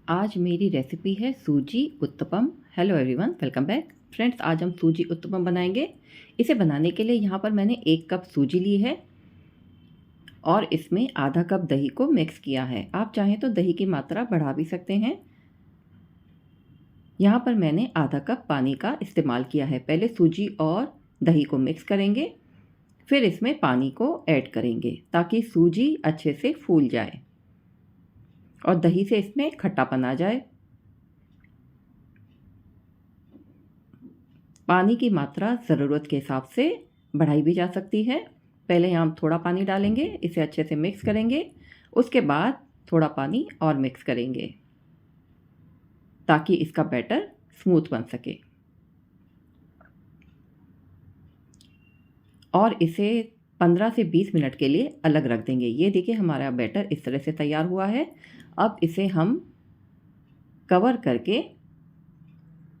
आज मेरी रेसिपी है सूजी uttapam. Hello everyone, welcome back. Friends, आज हम सूजी उत्तपम बनाएंगे। इसे बनाने के लिए यहाँ पर मैंने 1 कप सूजी ली है और इसमें आधा कप दही को मिक्स किया है। आप चाहें तो दही की मात्रा बढ़ा भी सकते हैं। यहाँ पर मैंने आधा कप पानी का इस्तेमाल किया है। पहले सूजी और दही को मिक्स करेंगे, फिर इसमें पानी को ऐड करेंगे ताकि सूजी अच्छे से फूल जाए और दही से इसमें खट्टापन आ जाए। पानी की मात्रा ज़रूरत के हिसाब से बढ़ाई भी जा सकती है। पहले हम थोड़ा पानी डालेंगे, इसे अच्छे से मिक्स करेंगे, उसके बाद थोड़ा पानी और मिक्स करेंगे ताकि इसका बैटर स्मूथ बन सके। और इसे 15 से 20 मिनट के लिए अलग रख देंगे। ये देखिए, हमारा बैटर इस तरह से तैयार हुआ है। अब इसे हम कवर करके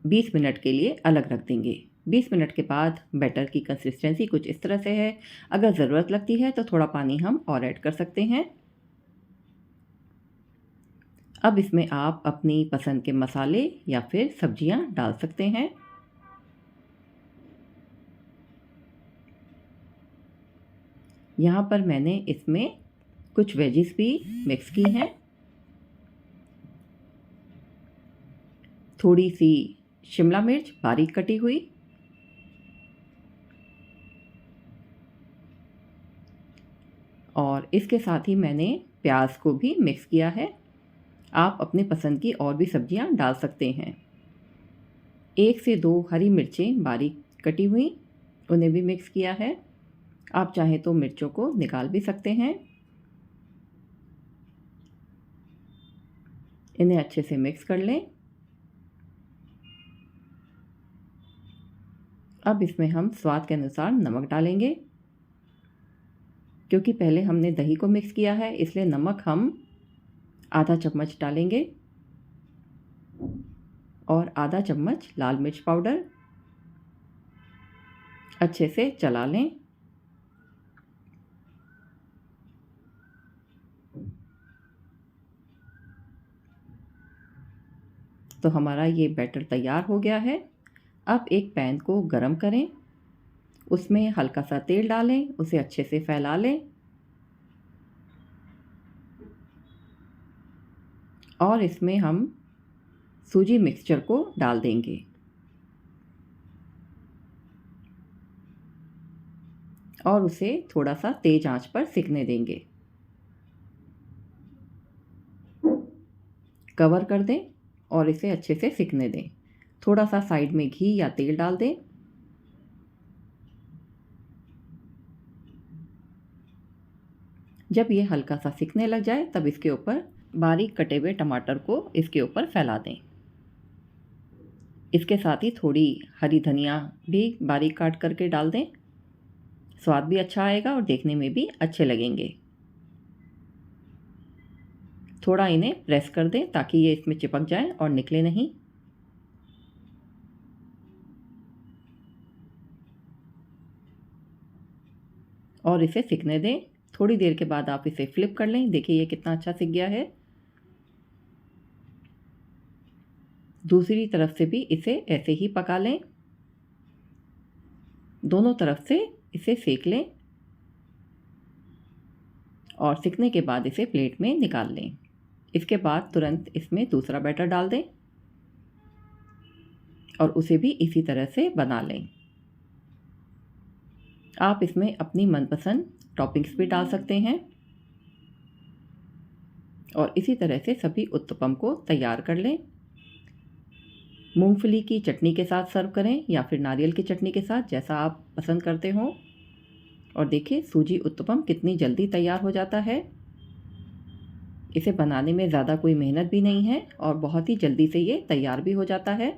20 मिनट के लिए अलग रख देंगे। 20 मिनट के बाद बैटर की कंसिस्टेंसी कुछ इस तरह से है। अगर ज़रूरत लगती है तो थोड़ा पानी हम और ऐड कर सकते हैं। अब इसमें आप अपनी पसंद के मसाले या फिर सब्जियां डाल सकते हैं। यहाँ पर मैंने इसमें कुछ वेजिस भी मिक्स की हैं। थोड़ी सी शिमला मिर्च बारीक कटी हुई, और इसके साथ ही मैंने प्याज को भी मिक्स किया है। आप अपने पसंद की और भी सब्जियां डाल सकते हैं। 1 से 2 हरी मिर्चें बारीक कटी हुई, उन्हें भी मिक्स किया है। आप चाहें तो मिर्चों को निकाल भी सकते हैं। इन्हें अच्छे से मिक्स कर लें। अब इसमें हम स्वाद के अनुसार नमक डालेंगे। क्योंकि पहले हमने दही को मिक्स किया है, इसलिए नमक हम आधा चम्मच डालेंगे और आधा चम्मच लाल मिर्च पाउडर। अच्छे से चला लें। तो हमारा ये बैटर तैयार हो गया है। अब एक पैन को गरम करें, उसमें हल्का सा तेल डालें, उसे अच्छे से फैला लें और इसमें हम सूजी मिक्सचर को डाल देंगे और उसे थोड़ा सा तेज आंच पर सिकने देंगे। कवर कर दें और इसे अच्छे से सिकने दें। थोड़ा सा साइड में घी या तेल डाल दें। जब ये हल्का सा सिकने लग जाए तब इसके ऊपर बारीक कटे हुए टमाटर को इसके ऊपर फैला दें। इसके साथ ही थोड़ी हरी धनिया भी बारीक काट करके डाल दें। स्वाद भी अच्छा आएगा और देखने में भी अच्छे लगेंगे। थोड़ा इन्हें प्रेस कर दें ताकि ये इसमें चिपक जाए और निकले नहीं। और इसे सिकने दें। थोड़ी देर के बाद आप इसे फ्लिप कर लें। देखिए ये कितना अच्छा सिक गया है। दूसरी तरफ से भी इसे ऐसे ही पका लें। दोनों तरफ से इसे सेक लें और सिकने के बाद इसे प्लेट में निकाल लें। इसके बाद तुरंत इसमें दूसरा बैटर डाल दें और उसे भी इसी तरह से बना लें। आप इसमें अपनी मनपसंद टॉपिंग्स भी डाल सकते हैं और इसी तरह से सभी उत्तपम को तैयार कर लें। मूंगफली की चटनी के साथ सर्व करें या फिर नारियल की चटनी के साथ, जैसा आप पसंद करते हो। और देखिए सूजी उत्तपम कितनी जल्दी तैयार हो जाता है। इसे बनाने में ज़्यादा कोई मेहनत भी नहीं है और बहुत ही जल्दी से ये तैयार भी हो जाता है।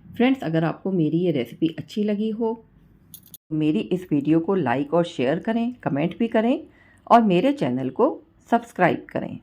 फ्रेंड्स, अगर आपको मेरी ये रेसिपी अच्छी लगी हो, मेरी इस वीडियो को लाइक और शेयर करें, कमेंट भी करें और मेरे चैनल को सब्सक्राइब करें।